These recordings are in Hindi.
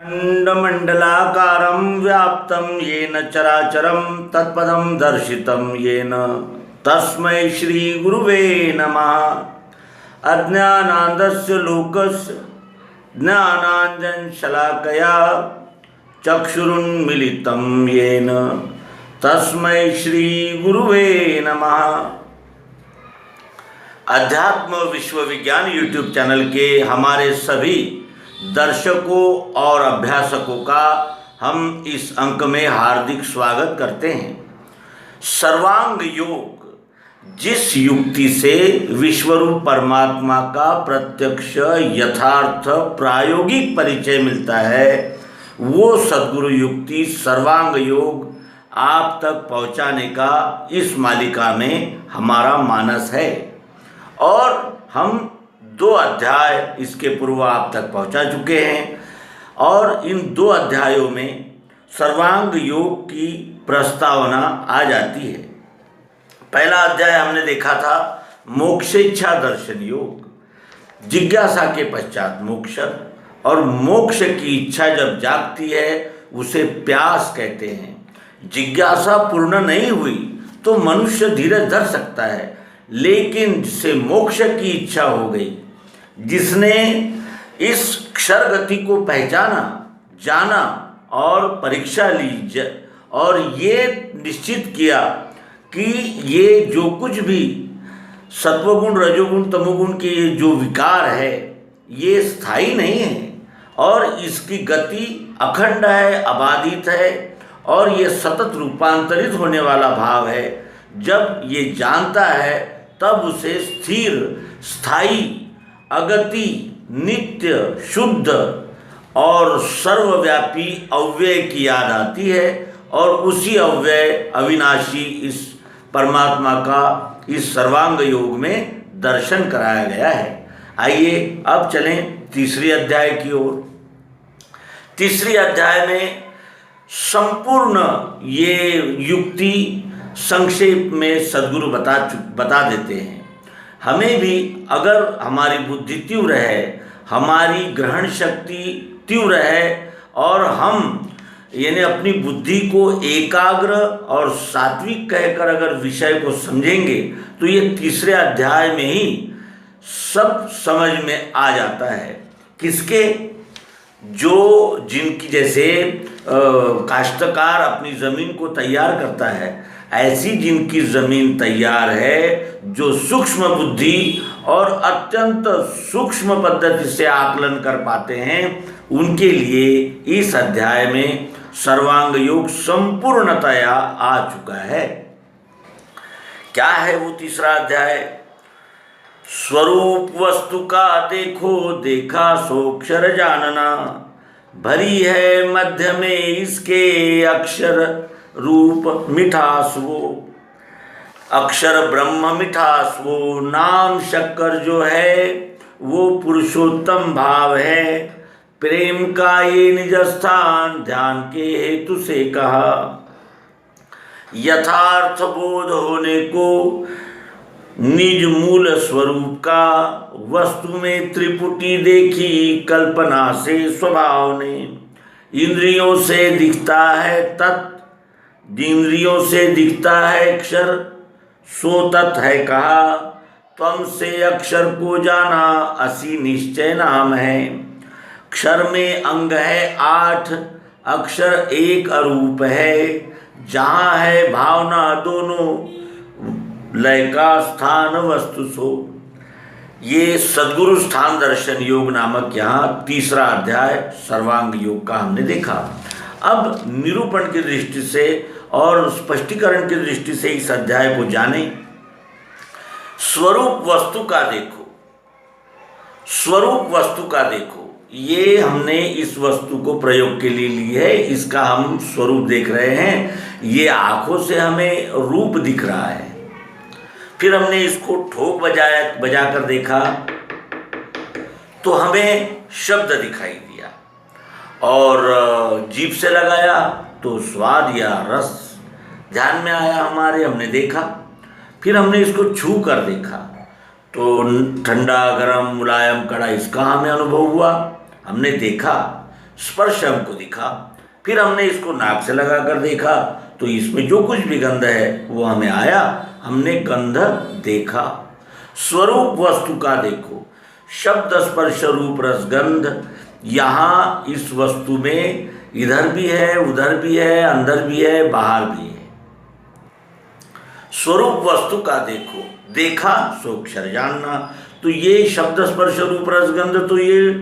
अंडमंडलाकारं व्याप्तं येन चराचरं तत्पदं दर्शितं येन तस्मै श्री गुरुवे नमः। अज्ञानान्धस्य लोकस्य ज्ञानाञ्जनशलाकया चक्षुरुन्मीलितं येन तस्मै श्री गुरुवे नमः। अध्यात्म विश्वविज्ञान यूट्यूब चैनल के हमारे सभी दर्शकों और अभ्यासकों का हम इस अंक में हार्दिक स्वागत करते हैं। सर्वांग योग जिस युक्ति से विश्वरूप परमात्मा का प्रत्यक्ष यथार्थ प्रायोगिक परिचय मिलता है, वो सद्गुरु युक्ति सर्वांग योग आप तक पहुंचाने का इस मालिका में हमारा मानस है। और हम 2 अध्याय इसके पूर्व आप तक पहुंचा चुके हैं और इन 2 अध्यायों में सर्वांग योग की प्रस्तावना आ जाती है। पहला अध्याय हमने देखा था मोक्षेच्छा दर्शन योग, जिज्ञासा के पश्चात मोक्ष, और मोक्ष की इच्छा जब जागती है उसे प्यास कहते हैं। जिज्ञासा पूर्ण नहीं हुई तो मनुष्य धीरज धर सकता है, लेकिन जिसे मोक्ष की इच्छा हो गई, जिसने इस क्षर गति को पहचाना, जाना और परीक्षा ली और ये निश्चित किया कि ये जो कुछ भी सत्वगुण रजोगुण तमोगुण के जो विकार है ये स्थायी नहीं है और इसकी गति अखंड है, अबाधित है और ये सतत रूपांतरित होने वाला भाव है। जब ये जानता है तब उसे स्थिर, स्थायी, अगति, नित्य, शुद्ध और सर्वव्यापी अव्यय की याद आती है और उसी अव्यय अविनाशी इस परमात्मा का इस सर्वांग योग में दर्शन कराया गया है। आइए अब चलें तीसरी अध्याय की ओर। तीसरी अध्याय में संपूर्ण ये युक्ति संक्षेप में सद्गुरु बता देते हैं। हमें भी अगर हमारी बुद्धि तीव्र है, हमारी ग्रहण शक्ति तीव्र है और हम यानी अपनी बुद्धि को एकाग्र और सात्विक कहकर अगर विषय को समझेंगे तो ये तीसरे अध्याय में ही सब समझ में आ जाता है। किसके? जो जिनकी जैसे काश्तकार अपनी ज़मीन को तैयार करता है, ऐसी जिनकी ज़मीन तैयार है, जो सूक्ष्म बुद्धि और अत्यंत सूक्ष्म पद्धति से आकलन कर पाते हैं, उनके लिए इस अध्याय में सर्वांग योग संपूर्णतया आ चुका है। क्या है वो तीसरा अध्याय? स्वरूप वस्तु का देखो, देखा सोक्षर जानना, भरी है मध्य में इसके अक्षर रूप मिठास वो। अक्षर ब्रह्म मिठास वो, नाम शक्कर जो है वो पुरुषोत्तम भाव है। प्रेम का ये निज स्थान ध्यान के हेतु से कहा। यथार्थ बोध होने को निज मूल स्वरूप का, वस्तु में त्रिपुटी देखी कल्पना से स्वभाव ने। इंद्रियों से दिखता है तत्, इंद्रियों से दिखता है अक्षर, सो तत् है कहा। त्वम से अक्षर को जाना, असी निश्चय नाम है। क्षर में अंग है 8, अक्षर एक अरूप है। जहाँ है भावना दोनों, लय का स्थान वस्तु सो। ये सद्गुरु स्थान दर्शन योग नामक यहाँ तीसरा अध्याय सर्वांग योग का हमने देखा। अब निरूपण की दृष्टि से और स्पष्टीकरण की दृष्टि से इस अध्याय को जाने। स्वरूप वस्तु का देखो, स्वरूप वस्तु का देखो, ये हमने इस वस्तु को प्रयोग के लिए ली है, इसका हम स्वरूप देख रहे हैं। ये आँखों से हमें रूप दिख रहा है, फिर हमने इसको ठोक बजा कर देखा तो हमें शब्द दिखाई दिया, और जीभ से लगाया तो स्वाद या रस ध्यान में आया हमारे, हमने देखा। फिर हमने इसको छू कर देखा तो ठंडा, गरम, मुलायम, कड़ा, इसका हमें अनुभव हुआ, हमने देखा। स्पर्श हमको दिखा। फिर हमने इसको नाक से लगा कर देखा तो इसमें जो कुछ भी गंध है वो हमें आया, हमने गंध देखा। स्वरूप वस्तु का देखो, शब्द स्पर्श रूप रस गंध, यहाँ इस वस्तु में इधर भी है, उधर भी है, अंदर भी है, बाहर भी है। स्वरूप वस्तु का देखो, देखा सो अक्षर जानना। तो ये शब्द स्पर्श रूप रस गंध तो ये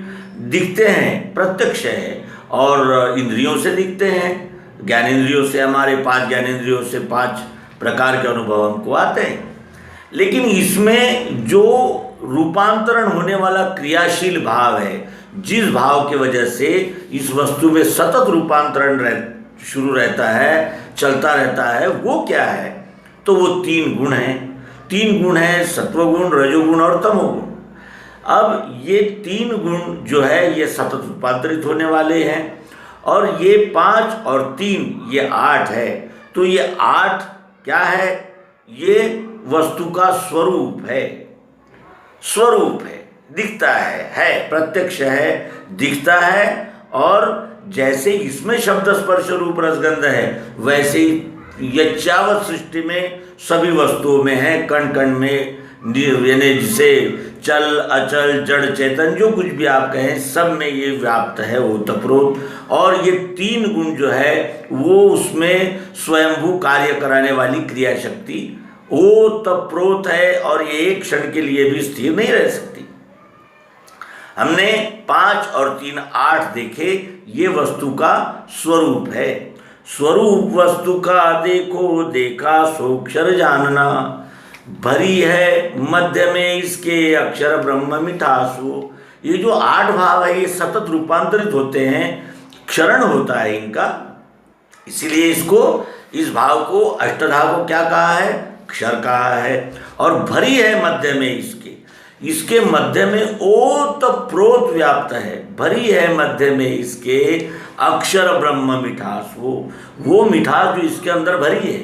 दिखते हैं, प्रत्यक्ष है और इंद्रियों से दिखते हैं। ज्ञानेंद्रियों से, हमारे 5 ज्ञानेंद्रियों से 5 प्रकार के अनुभव हमको आते हैं। लेकिन इसमें जो रूपांतरण होने वाला क्रियाशील भाव है, जिस भाव की वजह से इस वस्तु में सतत रूपांतरण शुरू रहता है, चलता रहता है, वो क्या है? तो वो 3 गुण हैं। 3 गुण हैं, सत्वगुण, रजोगुण और तमोगुण। अब ये 3 गुण जो है ये सतत रूपांतरित होने वाले हैं और ये 5 और 3 ये 8 है। तो ये 8 क्या है? ये वस्तु का स्वरूप है, स्वरूप है, दिखता है, प्रत्यक्ष है, दिखता है। और जैसे इसमें शब्द स्पर्श रूप रसगंध है, वैसे ही यच्चावत सृष्टि में सभी वस्तुओं में है, कण कण में, यानी जिसे चल अचल जड़ चेतन जो कुछ भी आप कहें, सब में ये व्याप्त है ओतप्रोत। और ये 3 गुण जो है वो उसमें स्वयंभू कार्य कराने वाली क्रिया शक्ति ओतप्रोत है और ये एक क्षण के लिए भी स्थिर नहीं रह सकती। हमने 5 और 3 8 देखे, ये वस्तु का स्वरूप है। स्वरूप वस्तु का देखो, देखा सोक्षर जानना, भरी है मध्य में इसके अक्षर ब्रह्म मिठासो। ये जो 8 भाव है ये सतत रूपांतरित होते हैं, क्षरण होता है इनका, इसीलिए इसको, इस भाव को, अष्टधा को क्या कहा है? अक्षर कहा है। और भरी है मध्य में इसके मध्य में ओतप्रोत व्याप्त है, भरी है मध्य में इसके अक्षर ब्रह्म मिठास, वो मिठास जो इसके अंदर भरी है,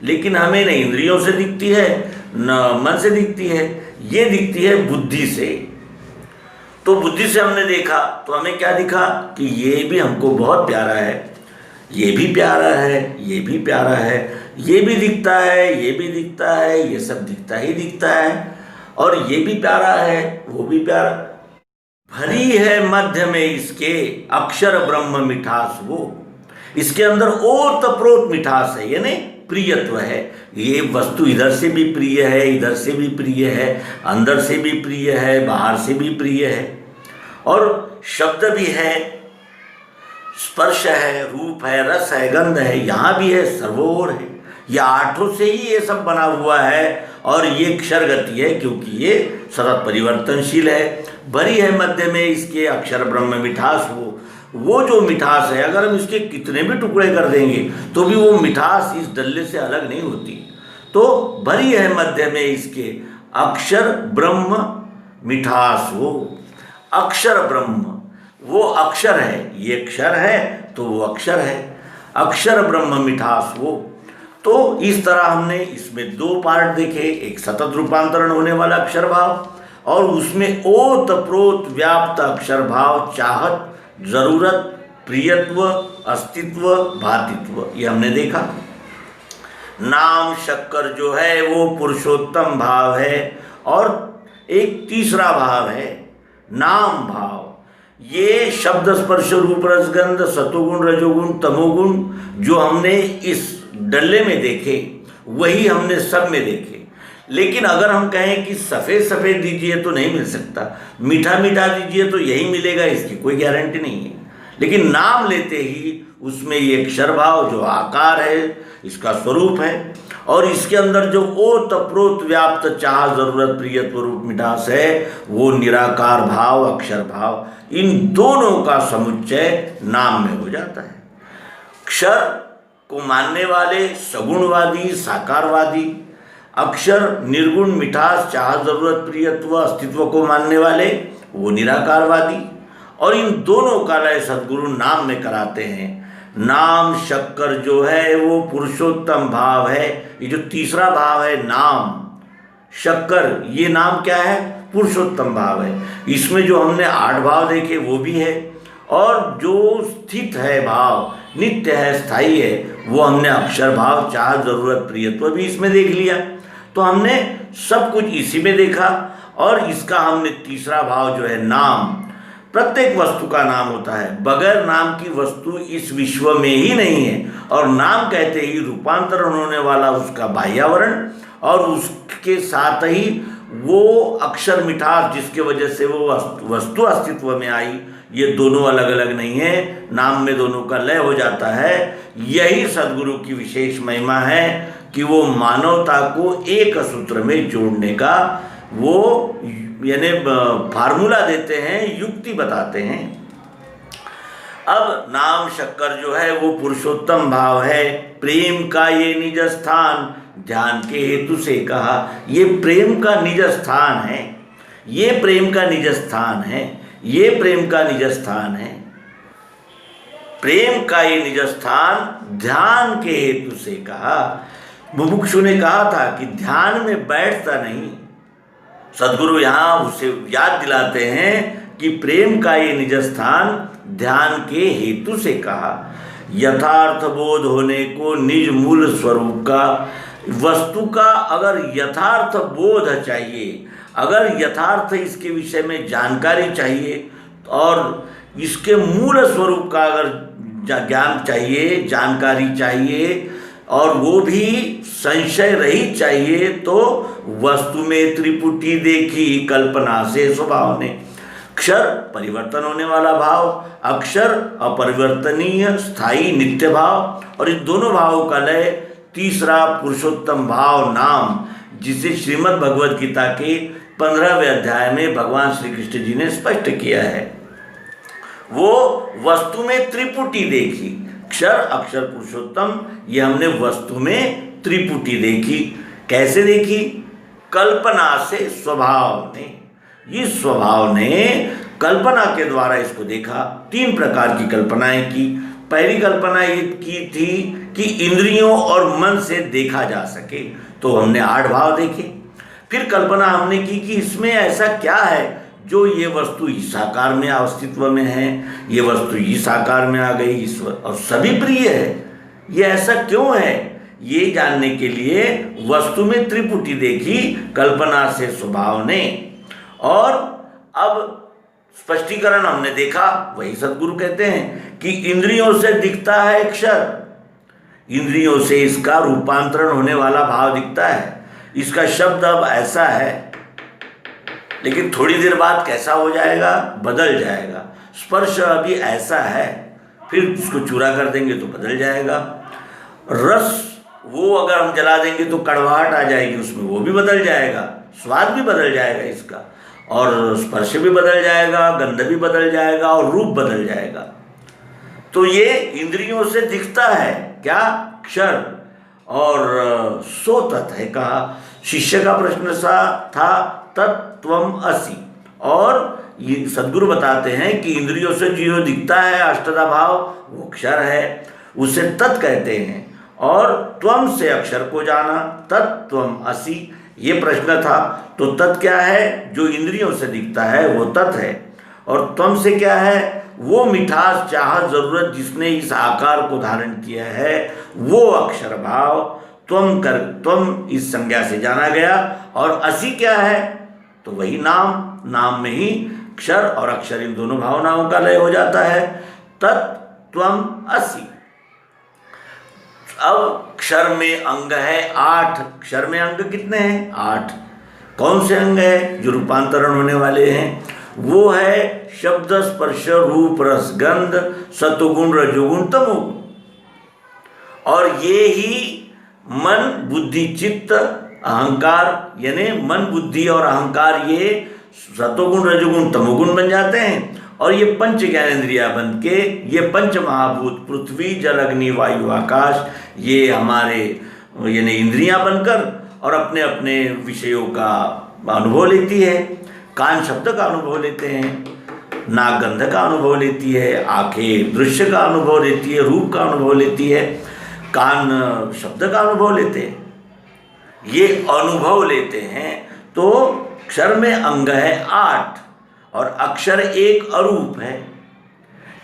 लेकिन हमें न इंद्रियों से दिखती है न मन से दिखती है, ये दिखती है बुद्धि से। तो बुद्धि से हमने देखा तो हमें क्या दिखा कि ये भी हमको बहुत प्यारा है, ये भी प्यारा है, ये भी प्यारा है, ये भी दिखता है, ये भी दिखता है, ये सब दिखता ही दिखता है, और ये भी प्यारा है, वो भी प्यारा। भरी है मध्य में इसके अक्षर ब्रह्म मिठास, वो इसके अंदर ओतप्रोत मिठास है, यानी प्रियत्व है। ये वस्तु इधर से भी प्रिय है, इधर से भी प्रिय है, अंदर से भी प्रिय है, बाहर से भी प्रिय है। और शब्द भी है, स्पर्श है, रूप है, रस है, गंध है, यहाँ भी है, सर्वोर है। ये 8 से ही ये सब बना हुआ है और ये क्षर गति है, क्योंकि ये सतत परिवर्तनशील है। भरी है मध्य में इसके अक्षर ब्रह्म मिठास, वो जो मिठास है, अगर हम इसके कितने भी टुकड़े कर देंगे तो भी वो मिठास इस डल्ले से अलग नहीं होती। तो भरी है मध्य में इसके अक्षर ब्रह्म मिठास, वो अक्षर ब्रह्म, वो अक्षर है, ये क्षर है तो वो अक्षर है, अक्षर ब्रह्म मिठास वो। तो इस तरह हमने इसमें 2 पार्ट देखे, एक सतत रूपांतरण होने वाला अक्षर भाव और उसमें ओतप्रोत व्याप्त अक्षर भाव, चाहत, जरूरत, प्रियत्व, अस्तित्व, भातित्व, ये हमने देखा। नाम शक्कर जो है वो पुरुषोत्तम भाव है और एक तीसरा भाव है नाम भाव। ये शब्द स्पर्श रूप रसगंध, सतोगुण, रजोगुण, तमोगुण जो हमने इस डल्ले में देखे वही हमने सब में देखे। लेकिन अगर हम कहें कि सफ़ेद सफ़ेद दीजिए तो नहीं मिल सकता, मीठा मीठा दीजिए तो यही मिलेगा, इसकी कोई गारंटी नहीं है। लेकिन नाम लेते ही उसमें ये अक्षर भाव जो आकार है, इसका स्वरूप है, और इसके अंदर जो ओतप्रोत व्याप्त चाह, जरूरत, प्रियत्व, रूप, मिठास है, वो निराकार भाव, अक्षर भाव, इन दोनों का समुच्चय नाम में हो जाता है। क्षर को मानने वाले सगुणवादी, साकारवादी, अक्षर निर्गुण, मिठास, चाह, जरूरत, प्रियत्व, अस्तित्व को मानने वाले वो निराकारवादी, और इन दोनों का लय सद्गुरु नाम में कराते हैं। नाम शक्कर जो है वो पुरुषोत्तम भाव है। ये जो तीसरा भाव है नाम शक्कर, ये नाम क्या है? पुरुषोत्तम भाव है। इसमें जो हमने 8 भाव देखे वो भी है और जो स्थित है भाव, नित्य है, स्थायी है, वो हमने अक्षर भाव, चाह, जरूरत, प्रियत्व भी इसमें देख लिया। तो हमने सब कुछ इसी में देखा। और इसका हमने तीसरा भाव जो है नाम, प्रत्येक वस्तु का नाम होता है, बगैर नाम की वस्तु इस विश्व में ही नहीं है। और नाम कहते ही रूपांतरण होने वाला उसका बाह्यावरण और उसके साथ ही वो अक्षर मिठास जिसके वजह से वो वस्तु अस्तित्व में आई, ये दोनों अलग अलग नहीं है, नाम में दोनों का लय हो जाता है। यही सद्गुरु की विशेष महिमा है कि वो मानवता को एक सूत्र में जोड़ने का वो यानी फार्मूला देते हैं, युक्ति बताते हैं। अब नाम शक्कर जो है वो पुरुषोत्तम भाव है, प्रेम का ये निज स्थान, ध्यान के हेतु से कहा। ये प्रेम का निज स्थान है, ये प्रेम का निज स्थान है, ये प्रेम का निज स्थान है। प्रेम का ये निज स्थान ध्यान के हेतु से कहा। बुभुक्षु ने कहा था कि ध्यान में बैठता नहीं। सद्गुरु यहाँ उसे याद दिलाते हैं कि प्रेम का ये निज स्थान ध्यान के हेतु से कहा। यथार्थ बोध होने को निज मूल स्वरूप का, वस्तु का अगर यथार्थ बोध चाहिए, अगर यथार्थ इसके विषय में जानकारी चाहिए और इसके मूल स्वरूप का अगर ज्ञान चाहिए, जानकारी चाहिए और वो भी संशय रहित चाहिए, तो वस्तु में त्रिपुटी देखी कल्पना से स्वभाव ने। क्षर परिवर्तन होने वाला भाव, अक्षर अपरिवर्तनीय स्थायी नित्य भाव, और इन दोनों भावों का लय तीसरा पुरुषोत्तम भाव नाम, जिसे श्रीमद् भगवद गीता के 15वें अध्याय में भगवान श्री कृष्ण जी ने स्पष्ट किया है। वो वस्तु में त्रिपुटी देखी, क्षर अक्षर पुरुषोत्तम, ये हमने वस्तु में त्रिपुटी देखी। कैसे देखी? कल्पना से स्वभाव ने। इस स्वभाव ने कल्पना के द्वारा इसको देखा। 3 प्रकार की कल्पनाएं की। पहली कल्पना ये की थी कि इंद्रियों और मन से देखा जा सके, तो हमने 8 भाव देखे। फिर कल्पना हमने की कि इसमें ऐसा क्या है जो ये वस्तु इस आकार में अस्तित्व में है, ये वस्तु इस आकार में आ गई, और सभी प्रिय है, ये ऐसा क्यों है? ये जानने के लिए वस्तु में त्रिपुटी देखी कल्पना से स्वभाव ने। और अब स्पष्टीकरण हमने देखा, वही सद्गुरु कहते हैं कि इंद्रियों से दिखता है अक्षर, इंद्रियों से इसका रूपांतरण होने वाला भाव दिखता है। इसका शब्द अब ऐसा है, लेकिन थोड़ी देर बाद कैसा हो जाएगा? बदल जाएगा। स्पर्श अभी ऐसा है, फिर उसको चूरा कर देंगे तो बदल जाएगा। रस वो अगर हम जला देंगे तो कड़वाहट आ जाएगी उसमें, वो भी बदल जाएगा। स्वाद भी बदल जाएगा इसका, और स्पर्श भी बदल जाएगा, गंध भी बदल जाएगा, और रूप बदल जाएगा। तो ये इंद्रियों से दिखता है क्या? क्षर और सो तत् है कहा। शिष्य का प्रश्न सा था तत्त्वम असि, और ये सद्गुरु बताते हैं कि इंद्रियों से जो दिखता है अष्टधा भाव वो अक्षर है, उसे तत् कहते हैं। और त्वम से अक्षर को जाना, तत्त्वम असि, ये प्रश्न था। तो तत् क्या है? जो इंद्रियों से दिखता है वो तत् है। और त्वम से क्या है? वो मिठास, चाह, जरूरत जिसने इस आकार को धारण किया है वो अक्षर भाव। त्वम इस संज्ञा से जाना गया। और असि क्या है? तो वही नाम, नाम में ही क्षर और अक्षर इन दोनों भावनाओं का लय हो जाता है। तत्त्वम असि। अब क्षर में अंग है 8। क्षर में अंग कितने हैं? 8। कौन से अंग है जो रूपांतरण होने वाले हैं? वो है शब्द, स्पर्श, रूप, रस, गंध, सत्वगुण, रजोगुण, तमोगुण। और ये ही मन, बुद्धि, चित्त, अहंकार, यानी मन, बुद्धि और अहंकार ये सत्वगुण, रजोगुण, तमोगुण बन जाते हैं। और ये पंच ज्ञानेंद्रिया बन के ये पंच महाभूत पृथ्वी, जल, अग्नि, वायु, आकाश, ये हमारे यानी इंद्रियां बनकर और अपने अपने विषयों का अनुभव लेती है। कान शब्द का अनुभव लेते हैं, नाक गंध का अनुभव लेती है, आंखें दृश्य का अनुभव लेती है, रूप का अनुभव लेती है, कान शब्द का अनुभव लेते हैं, ये अनुभव लेते हैं। तो क्षर में अंग है 8 और अक्षर एक अरूप है।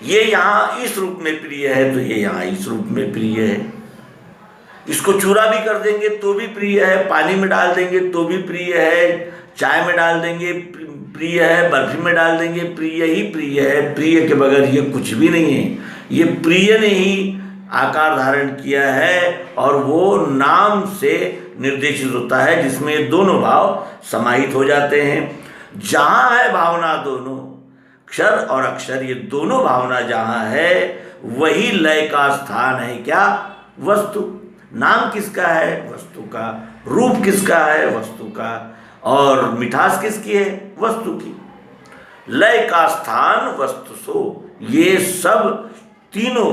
ये यहाँ इस रूप में प्रिय है तो ये यहाँ इस रूप में प्रिय है। इसको चूरा भी कर देंगे तो भी प्रिय है, पानी में डाल देंगे तो भी प्रिय है, चाय में डाल देंगे प्रिय है, बर्फी में डाल देंगे प्रिय ही प्रिय है। प्रिय के बगैर ये कुछ भी नहीं है। ये प्रिय ने ही आकार धारण किया है और वो नाम से निर्देशित होता है, जिसमें ये दोनों भाव समाहित हो जाते हैं। जहाँ है भावना दोनों, क्षर और अक्षर, ये दोनों भावना जहाँ है वही लय का स्थान है। क्या? वस्तु। नाम किसका है? वस्तु का। रूप किसका है? वस्तु का। और मिठास किसकी है? वस्तु की। लय का स्थान वस्तु सो। ये सब तीनों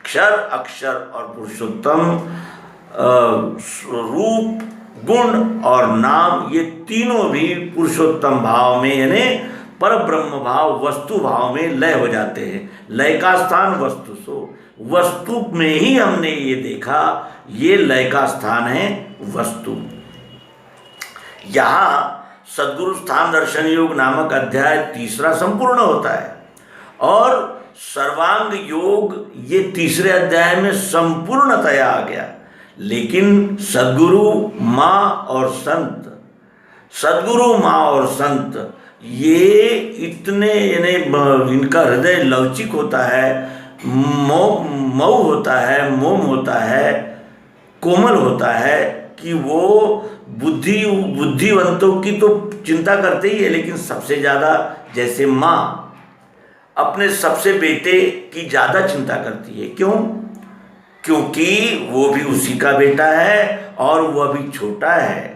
क्षर, अक्षर और पुरुषोत्तम, रूप, गुण और नाम, ये तीनों भी पुरुषोत्तम भाव में यानी पर ब्रह्म भाव, वस्तु भाव में लय हो जाते हैं। लय का स्थान वस्तु सो। वस्तु में ही हमने ये देखा, ये लय का स्थान है वस्तु। यहाँ सद्गुरु स्थान दर्शन योग नामक अध्याय 3 संपूर्ण होता है और सर्वांग योग ये 3 अध्याय में संपूर्णतया आ गया। लेकिन सद्गुरु, माँ और संत, सद्गुरु, माँ और संत, ये इतने यानी इनका हृदय लवचिक होता है, मऊ होता है, मोम होता है, कोमल होता है कि वो बुद्धिवंतों की तो चिंता करते ही है, लेकिन सबसे ज़्यादा जैसे माँ अपने सबसे बेटे की ज़्यादा चिंता करती है। क्यों? क्योंकि वो भी उसी का बेटा है और वो अभी छोटा है।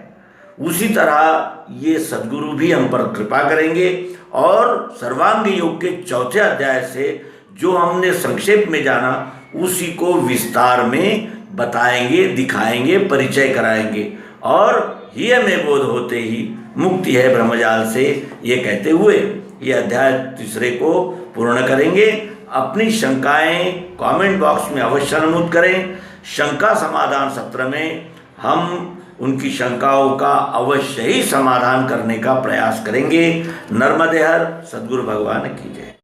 उसी तरह ये सद्गुरु भी हम पर कृपा करेंगे और सर्वांग योग के 4 अध्याय से जो हमने संक्षेप में जाना उसी को विस्तार में बताएंगे, दिखाएंगे, परिचय कराएंगे और ये में बोध होते ही मुक्ति है ब्रह्मजाल से, ये कहते हुए ये अध्याय 3 को पूर्ण करेंगे। अपनी शंकाएं कमेंट बॉक्स में अवश्य नमूद करें। शंका समाधान सत्र में हम उनकी शंकाओं का अवश्य ही समाधान करने का प्रयास करेंगे। नर्मदे हर। सद्गुरु भगवान की जय।